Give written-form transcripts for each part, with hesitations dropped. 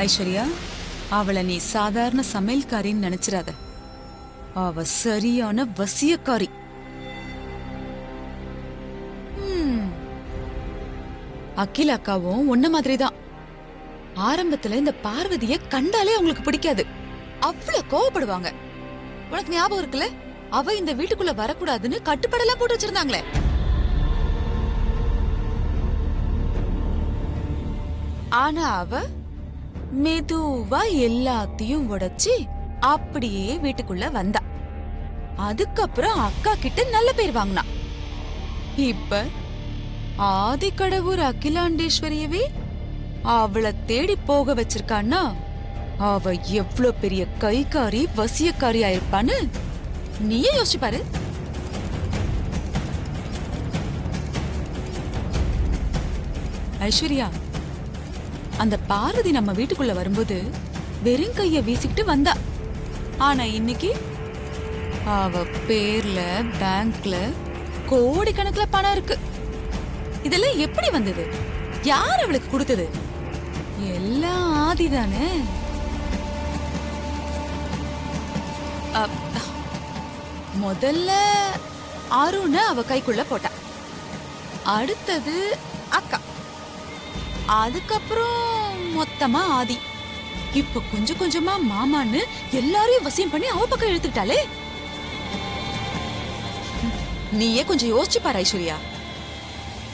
ஐஸ்வர்யா, அவளை நீ சாதாரண சமையல்காரின்னு நினைச்சிடாத. அவ சரியான வசியக்காரி. அகில் அக்காவும் உன்ன மாதிரிதான். ஆரம்பத்துல இந்த பார்வதிய கண்டாலே அவங்களுக்கு பிடிக்காது. அவ்வளவு கோவப்படுவாங்க. உனக்கு ஞாபகம் இருக்குல்ல, அவ இந்த வீட்டுக்குள்ள வரக்கூடாதுன்னு கட்டுப்பாடெல்லாம் போட்டு வச்சிருந்தாங்களே. ஆனா அவ மெதுவா எல்லாத்தையும் உடைச்சு அப்படியே வீட்டுக்குள்ள வந்தா. அதுக்கப்புறம் அக்கா கிட்ட நல்ல பேர் வாங்கினா. இப்ப ஆதிக்கடவுர் அகிலாண்டேஸ்வரியவே அவளை தேடி போக வச்சிருக்கான்னா அவ எவ்வளவு பெரிய கைகாரி வசியக்காரி ஆயிருப்பான்னு நீயே யோசிச்சு பாரு. ஐஸ்வர்யா, அந்த பார்வதி நம்ம வீட்டுக்குள்ள வரும்போது வெறும் கைய வீசிக்கிட்டு வந்தா. ஆனா இன்னைக்கு அவ பேர்ல பேங்க்ல கோடிக்கணக்குல பணம் இருக்கு. இதெல்லாம் எப்படி வந்தது? யார் அவளுக்கு கொடுத்தது? எல்லாம் ஆதிதானே. முதல்ல அருண அவ கைக்குள்ள போட்டா, அடுத்தது அக்கா, அதுக்கப்புறம் மொத்தமா ஆதி, இப்ப கொஞ்சம் கொஞ்சமா மாமான்னு எல்லாரையும் வசியம் பண்ணி அவ பக்கம் இழுத்துட்டாளே. நீயே கொஞ்சம் யோசிச்சு பாரு ஐஸ்வர்யா.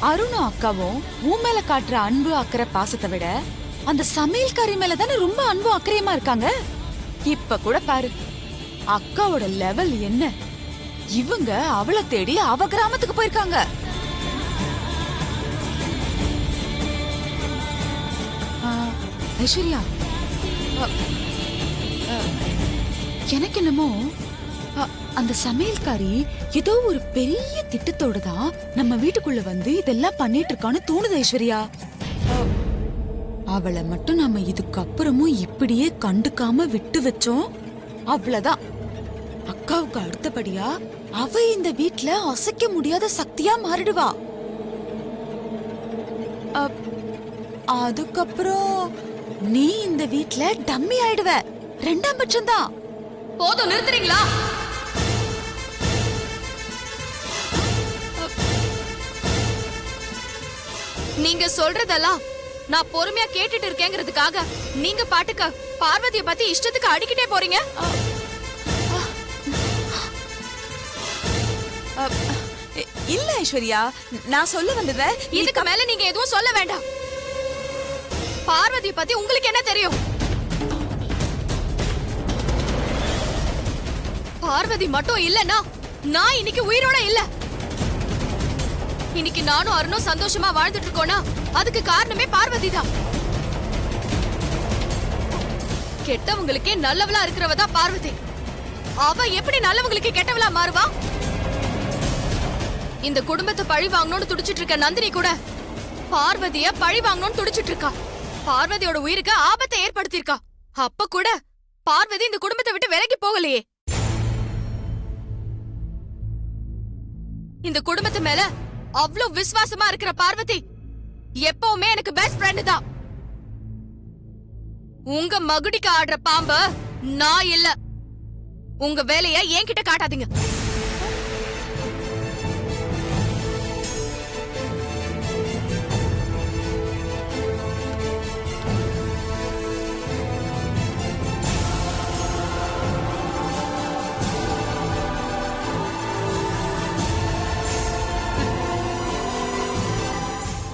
அருணும் அக்காவும் உன் மேல காட்டுற அன்பு அக்கறை பாசத்தை விட அந்த சமையல்காரி மேலதானே ரொம்ப அன்பு அக்கறையுமா இருக்காங்க. இப்ப கூட பாரு அக்காவோட லெவல் என்ன. இவங்க அவளை தேடி அவ கிராமத்துக்கு போயிருக்காங்க. ஐஸ்வர்யா, எனக்கு என்னமோ அந்த சமையல்காரி ஏதோ ஒரு பெரிய திட்டத்தோட தான் நம்ம வீட்டுக்குள்ள வந்து இதெல்லாம் பண்ணிட்டு இருக்கான்னு தோணுது ஐஸ்வர்யா. அவளை மட்டும் நாம இதுக்கப்புறமும் இப்படியே கண்டுக்காம விட்டு வச்சோம் அவ்வளவுதான். அக்காவுக்கு அடுத்தபடியா அவ இந்த வீட்ல அசைக்க முடியாத சக்தியா மாறிடுவா. அதுக்கப்புறம் நீ இந்த வீட்ல டம்மி ஆயிடுவ. ரெண்டாம் பட்சம் தான். போதும், நிறுத்துறீங்களா? நீங்க சொல்றதெல்லாம் நான் பொறுமையா கேட்டுட்டு இருக்கேங்கிறதுக்காக நீங்க பாட்டுக்க பார்வதிய பத்தி இஷ்டத்துக்கு அடிக்கிட்டே போறீங்க. இல்ல ஐஸ்வர்யா, நான் சொல்ல வந்தத இதுக்கு மேல நீங்க எதுவும் சொல்ல வேண்டாம். பார்வதிய பத்தி உங்களுக்கு என்ன தெரியும்? பார்வதி மட்டும் இல்லன்னா நான் இன்னைக்கு உயிரோட இல்ல. இன்னைக்கு நானும் அருணும் சந்தோஷமா வாழ்ந்துட்டு இருக்கோம்னா அதுக்கு காரணமே பார்வதி தான். கெட்டவங்களுக்கே நல்லவளா இருக்கிறவதான் பார்வதி. அவ எப்படி நல்லவங்களுக்கு கெட்டவளா மாறுவா? இந்த குடும்பத்தை பழி வாங்கணும்னு துடிச்சிட்டு இருக்க நந்தினி கூட பார்வதிய பழி வாங்கணும்னு துடிச்சிட்டு இருக்கா. பார்வதியோட உயிருக்கு ஆபத்தை ஏற்படுத்தியிருக்கா. அப்ப கூட பார்வதி இந்த குடும்பத்தை விட்டு விலகி போகலையே. இந்த குடும்பத்து மேல அவ்வளவு விசுவாசமா இருக்கிற பார்வதி எப்பவுமே எனக்கு பெஸ்ட் ஃப்ரெண்ட் தான். உங்க மகுடிக்கு ஆடுற பாம்பு நான் இல்ல. உங்க வேலைய என்கிட்ட காட்டாதீங்க.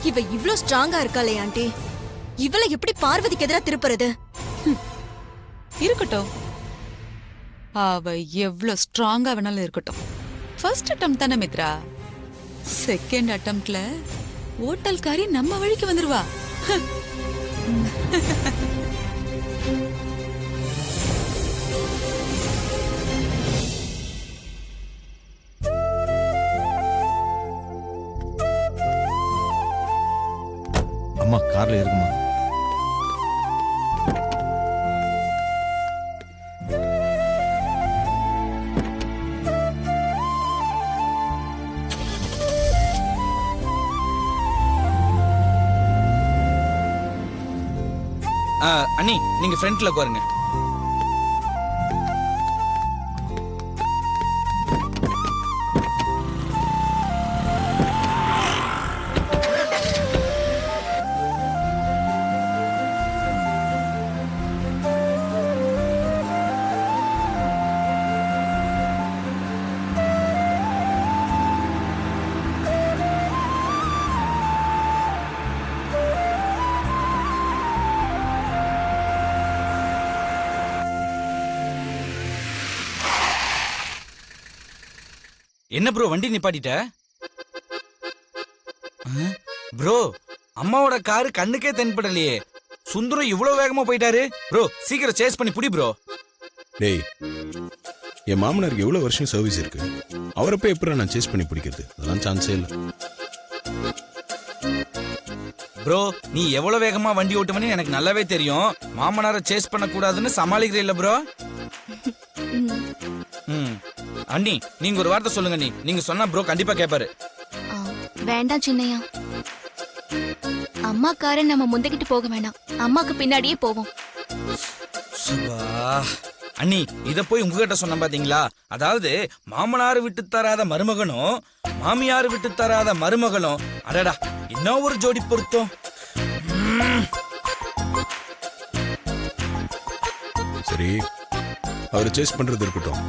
இவ இவ்ளோ ஸ்ட்ராங்கா இருக்காளே ஆண்டி, இவளை எப்படி பார்வதிக்கு எதிரா திருப்புறது? இருக்கட்டும், அவ எவ்வளவு ஸ்ட்ராங்கா வேணாலும் இருக்கட்டும். ஃபர்ஸ்ட் அட்டெம்ப்ட் தானே மித்ரா. செகண்ட் அட்டெம்ப்ட்ல ஓட்டல்காரி நம்ம வழிக்கு வந்துருவா. அம்மா கார்ல இருக்குமா? அண்ணி நீங்க ஃப்ரண்ட்ல உட்காருங்க. என்ன ப்ரோ வண்டி நிப்பாட்டிட்ட? ப்ரோ அம்மாவோட காரு கண்ணுக்கே தென்படலையே. சுந்தரம் இவ்வளவு வேகமா போயிட்டாரு. ப்ரோ சீக்கிரம் சேஸ் பண்ணி புடி ப்ரோ. டேய், என் மாமனாருக்கு எவ்வளவு வருஷம் சர்வீஸ் இருக்கு, அவரை போய் எப்படி நான் சேஸ் பண்ணி பிடிக்கிறது? அதெல்லாம் சான்ஸே இல்லை. ப்ரோ நீ எவ்வளவு வேகமா வண்டி ஓட்டுவன்னு எனக்கு நல்லாவே தெரியும். மாமனாரை சேஸ் பண்ண கூடாதுன்னு சமாளிக்கிற இல்ல ப்ரோ? அண்ணி நீங்க ஒரு வார்த்தை சொல்லுங்க. நீங்க சொன்னா ப்ரோ கண்டிப்பா கேட்பாரு. வேண்டாம் சின்னையா, அம்மா காரை நம்ம முந்திக்கிட்டு போக வேண்டாம், அம்மாக்கு பின்னாடியே போவோம். அண்ணி இத போய் உங்ககிட்ட சொன்ன பாத்தீங்களா? அதாவது மாமனார் விட்டு தராத மருமகனும் மாமியார் விட்டு தராத மருமகளும், அடடா என்ன ஒரு ஜோடி பொருத்தம். சரி, அவரை சேஸ் பண்றது இருக்கட்டும்.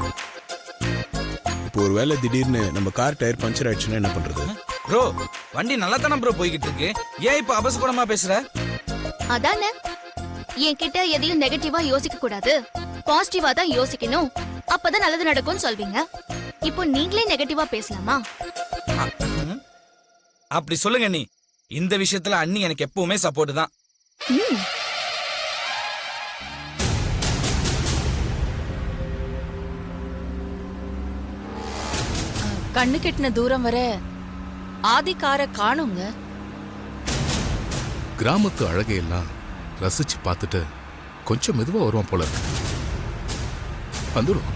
இப்போ ஒரு வேளை திடீர்னு நம்ம கார் டயர் பஞ்சர் ஆயிடுச்சுன்னா என்ன பண்றது? ப்ரோ வண்டி நல்லா தானே ப்ரோ போய்கிட்டு இருக்கு, ஏன் இப்ப அபசகுணமா பேசுற? அதானே, என்கிட்ட எதையும் நெகட்டிவா யோசிக்க கூடாது, பாசிட்டிவா தான் யோசிக்கணும், அப்பதான் நல்லது நடக்கும்னு சொல்வீங்க. இப்போ நீங்களே நெகட்டிவா பேசலாமா? அப்படி சொல்லுங்க நீ. இந்த விஷயத்துல அண்ணி எனக்கு எப்பவுமே சப்போர்ட் தான். கண்ணு கெட்டின தூரம் வர ஆதி காரை காணுங்க. கிராமத்து அழகையெல்லாம் ரசிச்சு பார்த்துட்டு கொஞ்சம் மெதுவா வருவான் போல இருக்கு. வந்துடும்.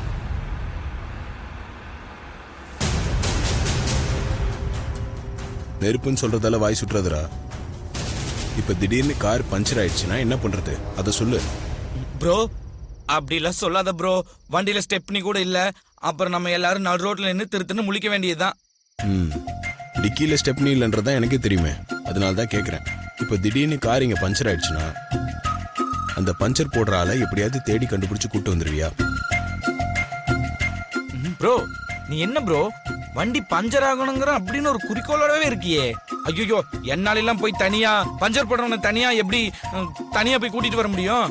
நெருப்புன்னு சொல்றதால வாய் சுட்டுறதுரா. இப்ப திடீர்னு கார் பஞ்சர் ஆயிடுச்சுன்னா என்ன பண்றது? அத சொல்லு ப்ரோ. அப்படிலாம் சொல்லாத ப்ரோ. வண்டியில ஸ்டெப்னி கூட இல்ல. அப்புறம் நம்ம எல்லாரும் நடு ரோட்ல நின்று திருத்துன்னு முழிக்க வேண்டியதுதான். டிக்கியில ஸ்டெப்னி இல்லைன்றதான் எனக்கே தெரியுமே, அதனால தான் கேட்குறேன். இப்போ திடீர்னு கார் இங்கே பஞ்சர் ஆயிடுச்சுன்னா அந்த பஞ்சர் போடுற ஆளை எப்படியாவது தேடி கண்டுபிடிச்சு கூட்டு வந்துருவியா? ப்ரோ நீ என்ன ப்ரோ வண்டி பஞ்சர் ஆகணுங்கிற அப்படின்னு ஒரு குறிக்கோளோடவே இருக்கியே. ஐயோ என்னால எல்லாம் போய் தனியா பஞ்சர் போடுறவன தனியா எப்படி தனியா போய் கூட்டிட்டு வர முடியும்?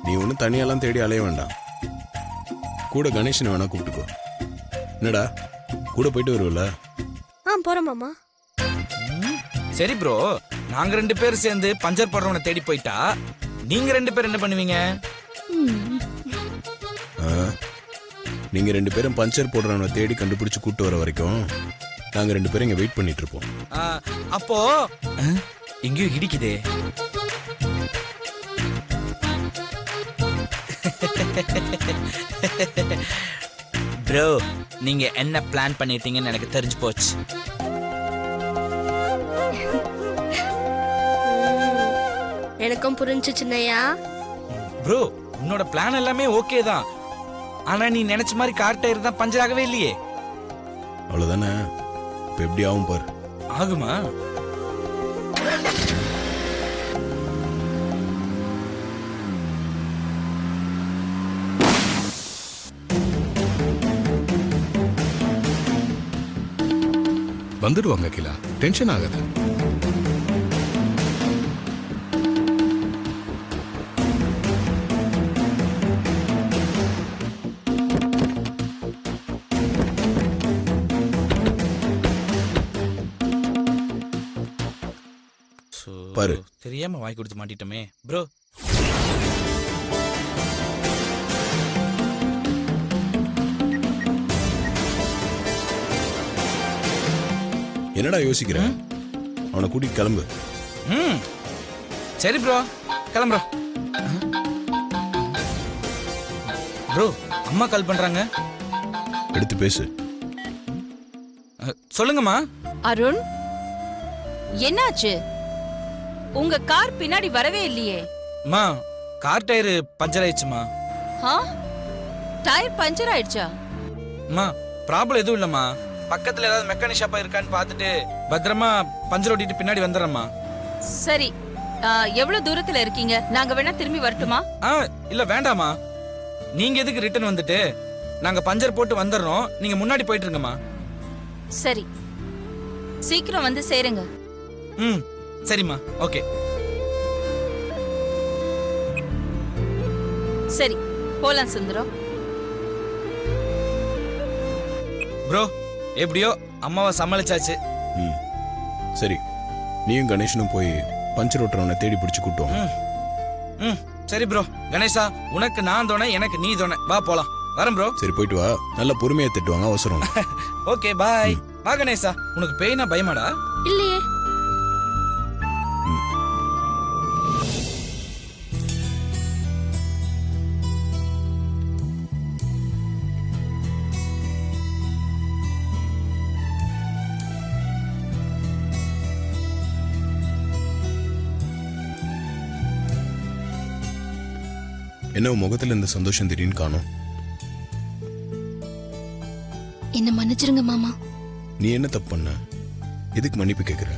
நீ ஒன்றும் தனியாலாம் தேடி அலைய வேண்டாம், கூட கணேசனை வேணா கூப்பிட்டுக்கோ. என்னடா கூட போயிட்டு வருவல? போறோம் மாமா. சரி ப்ரோ, நாங்க 2 பேரும் சேர்ந்து பஞ்சர் போடுறவனை தேடி போயிட்டா நீங்க 2 பேரும் என்ன பண்ணுவீங்க? நீங்க 2 பேரும் பஞ்சர் போடுறவனை தேடி கண்டுபிடிச்சு கூட்டு வர வரைக்கும் நாங்க 2 பேரும் இங்க வெயிட் பண்ணிட்டு இருப்போம். அப்போ எங்கேயோ இடிக்குதே. ப்ரோ நீங்க என்ன பிளான் பண்ணிட்டீங்கன்னு எனக்கு தெரிஞ்சு போச்சு. எனக்கும் புரிஞ்சு சின்னையா. ப்ரோ உன்னோட பிளான் எல்லாமே ஓகே தான், ஆனா நீ நினைச்ச மாதிரி கார் டயர் தான் பஞ்சர் ஆகவே இல்லையே. அவ்வளவுதானே, இப்ப எப்படி ஆகும் பாரு. ஆகுமா? வந்துடுவாங்க கிலா, டென்ஷன் ஆகாது. பாரு, தெரியாம வாய் கொடுத்து மாட்டிட்டோமே ப்ரோ. என்னடா யோசிக்கிற? அவனை கூட்டிட்டு கிளம்பு. சரி ப்ரோ கிளம்புறோம். ப்ரோ அம்மா கால் பண்றாங்க, எடுத்து பேசு. சொல்லுங்கம்மா. அருண் என்னாச்சு? உங்க கார் பின்னாடி வரவே இல்லையே. அம்மா கார் டயரு பஞ்சர் ஆயிடுச்சுமா. ஆ டயர் பஞ்சர் ஆயிடுச்சா? அம்மா ப்ராப்ளம் எதுவும் இல்லம்மா. பக்கத்துல ஏதாவது மெக்கானிக் ஷாப்பா இருக்கான்னு பார்த்துட்டு பத்திரமா பஞ்சர் ஓட்டிட்டு பின்னாடி வந்துடுறேம்மா. சரி, எவ்வளவு தூரத்துல இருக்கீங்க? நாங்க வேணா திரும்பி வரட்டுமா? இல்ல வேண்டாமா. நீங்க எதுக்கு ரிட்டர்ன் வந்துட்டு நாங்க பஞ்சர் போட்டு வந்துடுறோம், நீங்க முன்னாடி போயிட்டு இருங்கம்மா. சரி, சீக்கிரம் வந்து சேருங்க. ம் சரிம்மா, ஓகே. சரி, போலாம் சுந்தரம். ப்ரோ எப்படியோ அம்மாவை சமாளிச்சாச்சு. ம் சரி, நீயும் கணேசனும் போய் பஞ்சர் ஓட்டுறவனை தேடி பிடிச்சி கூட்டுவோம். ம் சரி ப்ரோ. கணேசா, உனக்கு நான் தோணை, எனக்கு நீ தோணை. வா போலாம். வரேன் ப்ரோ. சரி போயிட்டு வா, நல்லா பொறுமையா திட்டுவாங்க, அவசரம். Okay bye. வா கணேசா. உனக்கு பேய்னா பயமாடா? இல்லையே. என்ன உன் முகத்துல இந்த சந்தோஷம் திடீர்னு காணோம்? என்ன மன்னிச்சிருங்க மாமா. நீ என்ன தப்பு பண்ண? எதுக்கு மன்னிப்பு கேக்குற?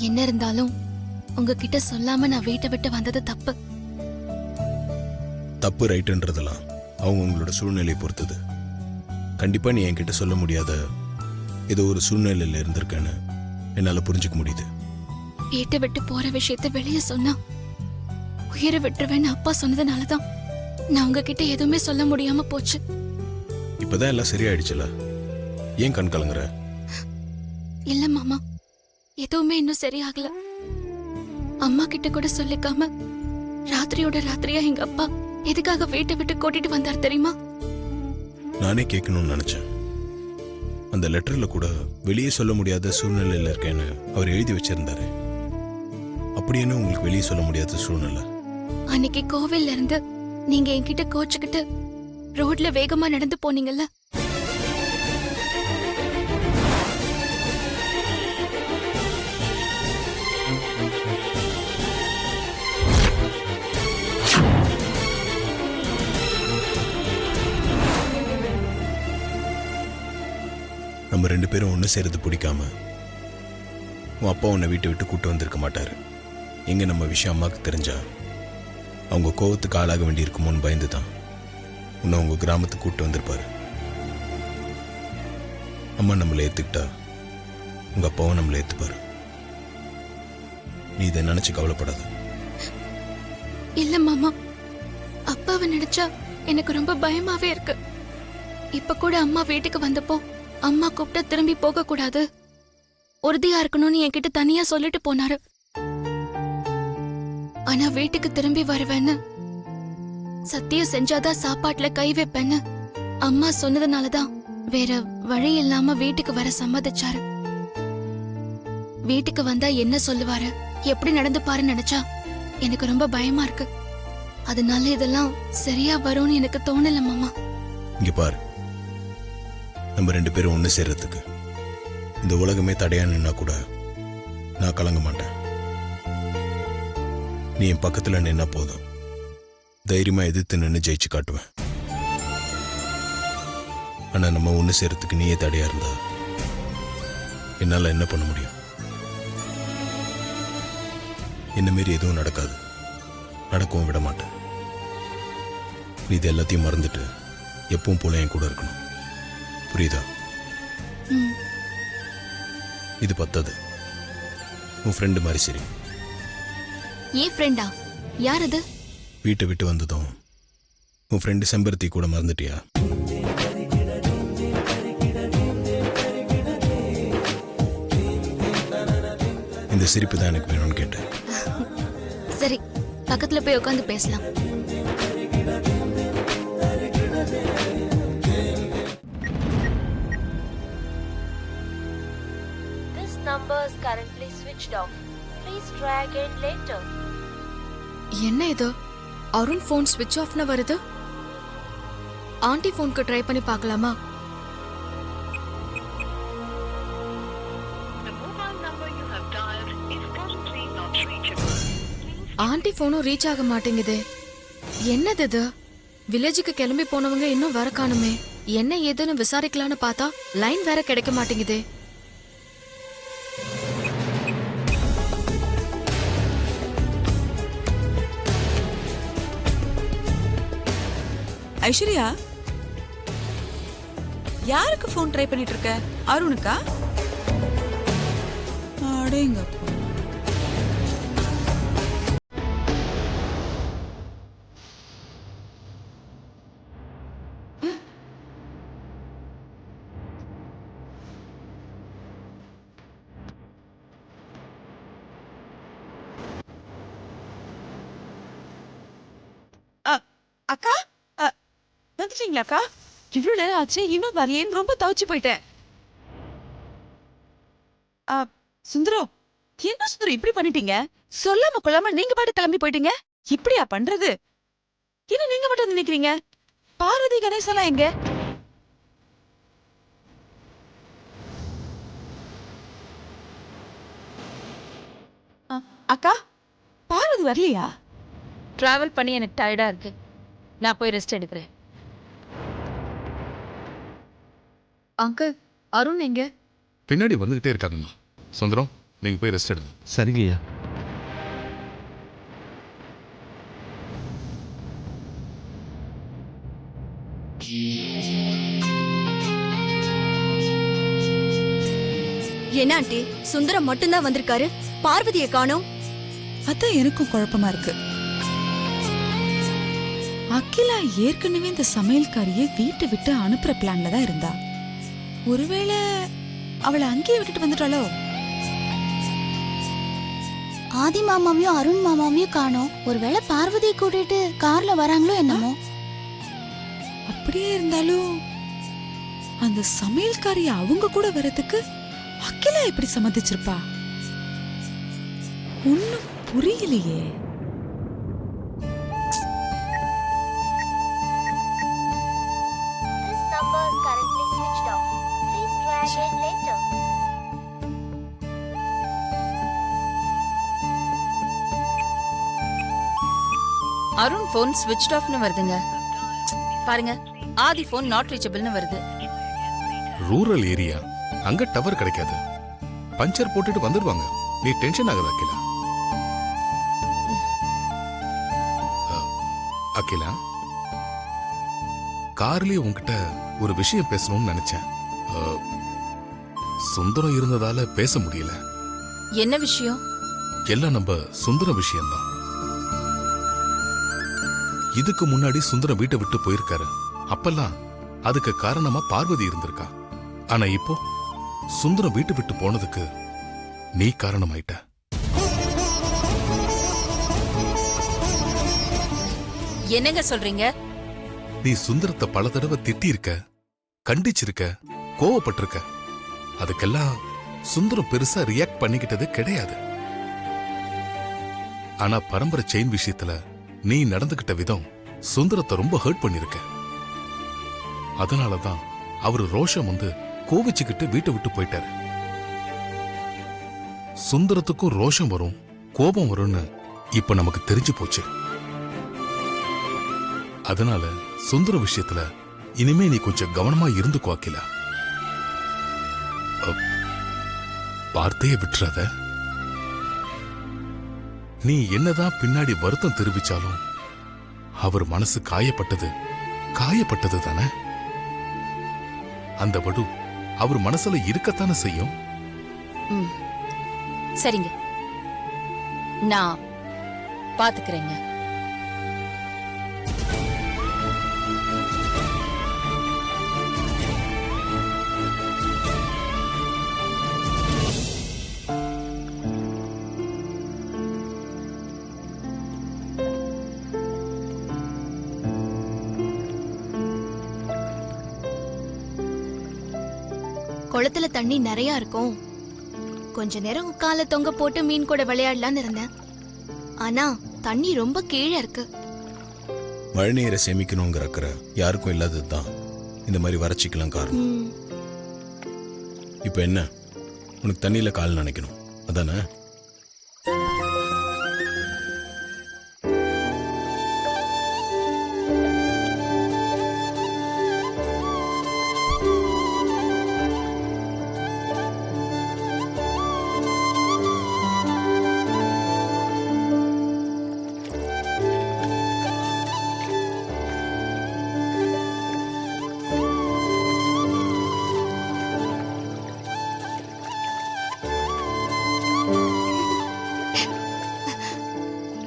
என்ன இருந்தாலும் உங்ககிட்ட சொல்லாம நான் வீட்டை விட்டு வந்தது தப்பு. தப்பு ரைட்டுன்றதெல்லாம் அவங்க உங்களோட சூழ்நிலையை பொறுத்தது. கண்டிப்பா நீ என்கிட்ட சொல்ல முடியாத ஏதோ ஒரு சூழ்நிலையில இருந்திருக்கேன்னு என்னால புரிஞ்சுக்க முடியுது. வீட்டை விட்டு போற விஷயத்த வெளியே சொன்னா உயிரை விட்டுருவேன்னு அப்பா சொன்னதுனாலதான் நான் உங்ககிட்ட எதுவுமே சொல்ல முடியாம போச்சு. இப்பதான் எல்லாம் சரியாயிடுச்சுல, ஏன் கண் கலங்குற? இல்ல மாமா, எதுவுமே இன்னும் சரியாகல. அம்மா கிட்ட கூட சொல்லிக்காம ராத்திரியோட ராத்திரியா எங்க அப்பா எதுக்காக வீட்டை விட்டு கூட்டிட்டு வந்தார் தெரியுமா? நானே கேட்கணும்னு நினைச்சேன். அந்த லெட்டர்ல கூட வெளியே சொல்ல முடியாத சூழ்நிலையில இருக்கேன்னு அவர் எழுதி வச்சிருந்தாரு. அப்படி என்ன உங்களுக்கு வெளியே சொல்ல முடியாத சூழ்நிலை? அன்னைக்கு கோவில்ல இருந்து நீங்க என்கிட்ட கோச்சுக்கிட்டு ரோட்ல வேகமா நடந்து போனீங்கல்ல, நம்ம ரெண்டு பேரும் ஒன்று சேரது பிடிக்காம உன் அப்பா உன்னை வீட்டை விட்டு கூட்டு வந்திருக்க மாட்டாரு. எங்க நம்ம விஷயம் அம்மாவுக்கு தெரிஞ்சா அவங்க கோவத்துக்கு ஆளாக வேண்டியிருக்குமோன்னு பயந்து தான் உன்னை உங்க கிராமத்துக்கு கூட்டு வந்திருப்பாரு. அம்மா நம்மளை ஏத்துக்கிட்டா உங்க அப்பாவும் நம்மளை ஏத்துப்பாரு. நீ இதை நினைச்சு கவலைப்படாத. இல்ல மாமா, அப்பாவை நினைச்சா எனக்கு ரொம்ப பயமாவே இருக்கு. இப்ப கூட அம்மா வீட்டுக்கு வந்தப்போ அம்மா கூப்பிட்டு திரும்பி போக கூடாது, உறுதியா இருக்கணும்னு என்கிட்ட தனியா சொல்லிட்டு போனாரு. ஆனா வீட்டுக்கு திரும்பி வருவேன்னு, சத்தியம் செஞ்சாதான் சாப்பாட்டுல கை வைப்பேன்னு அம்மா சொன்னதுனாலதான் வேற வழி இல்லாம வீட்டுக்கு வர சம்மதிச்சாரு. வீட்டுக்கு வந்தா என்ன சொல்லுவாரு, எப்படி நடந்துப்பாருன்னு நினைச்சா எனக்கு ரொம்ப பயமா இருக்கு. அதனால இதெல்லாம் சரியா வரும்னு எனக்கு தோணல மாமா. இங்க பாரு, நம்ம ரெண்டு பேரும் ஒன்று சேர்றதுக்கு இந்த உலகமே தடையா நின்னா கூட நான் கலங்க மாட்டேன். நீ என் பக்கத்துல நின்னா போதும், தைரியமா எதிர்த்து நின்று ஜெயிச்சு காட்டுவேன். ஆனா நம்ம ஒன்று சேர்றதுக்கு நீயே தடையா இருந்தா என்னால என்ன பண்ண முடியும்? என்ன மீறி எதுவும் நடக்காது, நடக்கவும் விட மாட்டேன். நீ இது எல்லாத்தையும் மறந்துட்டு எப்பவும் போல என் கூட இருக்கணும், புரியுதா? இது பத்தாது, உன் ஃப்ரெண்டு மாதிரி சரி. ஏன் ஃப்ரெண்டா? யார் அது? வீட்டை விட்டு வந்ததும் உன் ஃப்ரெண்டு செம்பருத்தி கூட மறந்துட்டியா? இந்த சிரிப்பு தான் எனக்கு வேணும்னு கேட்டேன். சரி, பக்கத்துல போய் உட்காந்து பேசலாம். This number is currently switched off. Please try again later. என்ன இது? அருண் போன் ஸ்விட்ச் ஆஃப்னு வருது. ஆண்டி போனுக்கு ட்ரை பண்ணி பார்க்கலாமா? The mobile number you have dialed is currently not reachable. Please aunty போனும் ரீச் ஆக மாட்டேங்குதே. என்னது இது? வில்லேஜுக்கு கிளம்பி போனவங்க இன்னும் வர காணுமே. என்ன ஏதுன்னு விசாரிக்கலான்னு பார்த்தா லைன் வேற கிடைக்க மாட்டேங்குதே. ஐஸ்வர்யா, யாருக்கு ஃபோன் ட்ரை பண்ணிட்டு இருக்க? அருணுக்கா? அடேங்கப்பா. அக்கா, வந்துட்டீங்களா அக்கா? இவ்வளவு நேரம் ஆச்சு, இன்னும் வரலையேன்னு ரொம்ப தவிச்சு போயிட்டேன். சுந்தரம், என்ன சுந்தரம் இப்படி பண்ணிட்டீங்க? சொல்லாம கொள்ளாம நீங்க பாட்டு கிளம்பி போயிட்டீங்க. இப்படியா பண்றது? என்ன நீங்க மட்டும் வந்து நிக்கிறீங்க? பார்வதி கணேசெல்லாம் எங்க? அக்கா, பார்வதி வரலையா? டிராவல் பண்ணி எனக்கு டயர்டா இருக்கு. நான் போய் ரெஸ்ட் எடுக்கிறேன். அங்கிள், அருண் எங்க? பின்னாடி வந்துகிட்டே இருக்காங்கம்மா. சுந்தரம், நீங்க போய் ரெஸ்ட் எடுங்க. சரிங்கய்யா. என்ன ஆண்டி, சுந்தரம் மட்டும்தான் வந்திருக்காரு, பார்வதியை காணோம். அதான் எனக்கும் குழப்பமா இருக்கு. அகிலா ஏற்கனவே இந்த சமையல்காரியை வீட்டை விட்டு அனுப்புற பிளான்ல தான் இருந்தா. ஒருவேளை அவளை அங்கேயே விட்டுட்டு வந்துட்டாளோ? ஆதி மாமாவையும் அருண் மாமாவையும் காணோம். ஒருவேளை பார்வதியை கூட்டிட்டு கார்ல வராங்களோ என்னமோ. அப்படியே இருந்தாலும் அந்த சமையல்காரி அவங்க கூட வரதுக்கு அகிலா எப்படி சம்மதிச்சிருப்பா? ஒன்னும் புரியலையே. This number is currently switched off. Please try again later. Arun phone ஸ்விட்ச் ஆஃப்னு வருதுங்க. பாருங்க, ஆதி போன் நாட் ரீச்சபிள்னு வருது. ரூரல் ஏரியா, அங்க டவர் கிடைக்காது. பஞ்சர் போட்டுட்டு வந்துடுவாங்க. நீ டென்ஷன் ஆகாத அகிலா. அகிலா, கார்லயே உன்கிட்ட ஒரு விஷயம் பேசணும்னு நினைச்சேன். சுந்தரம் இருந்ததால பேச முடியல. என்ன விஷயம்? எல்லாம் நம்ம சுந்தரம் விஷயம்தான். இதுக்கு முன்னாடி சுந்தரம் வீட்டை விட்டு போயிருக்காரு. அப்பெல்லாம் அதுக்கு காரணமா பார்வதி இருந்திருக்கா. ஆனா இப்போ சுந்தரம் வீட்டை விட்டு போனதுக்கு நீ காரணமாயிட்ட. என்னங்க சொல்றீங்க? நீ சுந்தரத்தை பல தடவை திட்டியிருக்க, கண்டிச்சிருக்க, கோவப்பட்டிருக்க. அதுக்கெல்லாம் சுந்தரம் பெருசா ரியாக்ட் பண்ணிக்கிட்டது கிடையாது. ஆனா பரம்பரை செயின் விஷயத்துல நீ நடந்துகிட்ட விதம் சுந்தரத்தை ரொம்ப ஹர்ட் பண்ணிருக்க. அதனாலதான் அவரு ரோஷம் வந்து கோவிச்சுக்கிட்டு வீட்டை விட்டு போயிட்டாரு. சுந்தரத்துக்கும் ரோஷம் வரும், கோபம் வரும்னு இப்ப நமக்கு தெரிஞ்சு போச்சு. அதனால சுந்தர விஷயத்துல இனிமே நீ கொஞ்சம் கவனமா இருந்துக்கோ அகிலா. வார்த்தையை விட்டுறாத. நீ என்னதான் பின்னாடி வருத்தம் தெரிவிச்சாலும் அவர் மனசு காயப்பட்டது தானே. அந்த வடு அவர் மனசுல இருக்கத்தானே செய்யும். சரிங்க, நான் பாத்துக்கிறேங்க. குளத்துல தண்ணி நிறைய இருக்கும். கொஞ்ச நேரம் காலை தொங்க போட்டு மீன் கூட விளையாடலான்னு இருந்தேன். ஆனா தண்ணி ரொம்ப கீழே இருக்கு. மழை நீரை சேமிக்கணுங்கிற அக்கறை யாருக்கும் இல்லாததுதான் இந்த மாதிரி வறட்சிக்கெல்லாம் காரணம். இப்ப என்ன, உனக்கு தண்ணியில கால் நினைக்கணும் அதானே?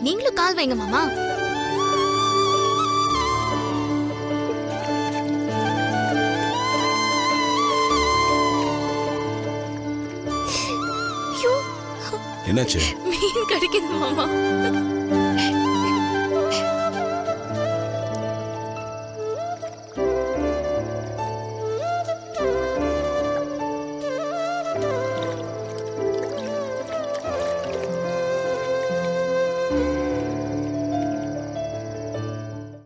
நீங்களும் கால் வைங்க மாமா. ஐயோ, என்னாச்சு? மீன் கிடைக்குது மாமா.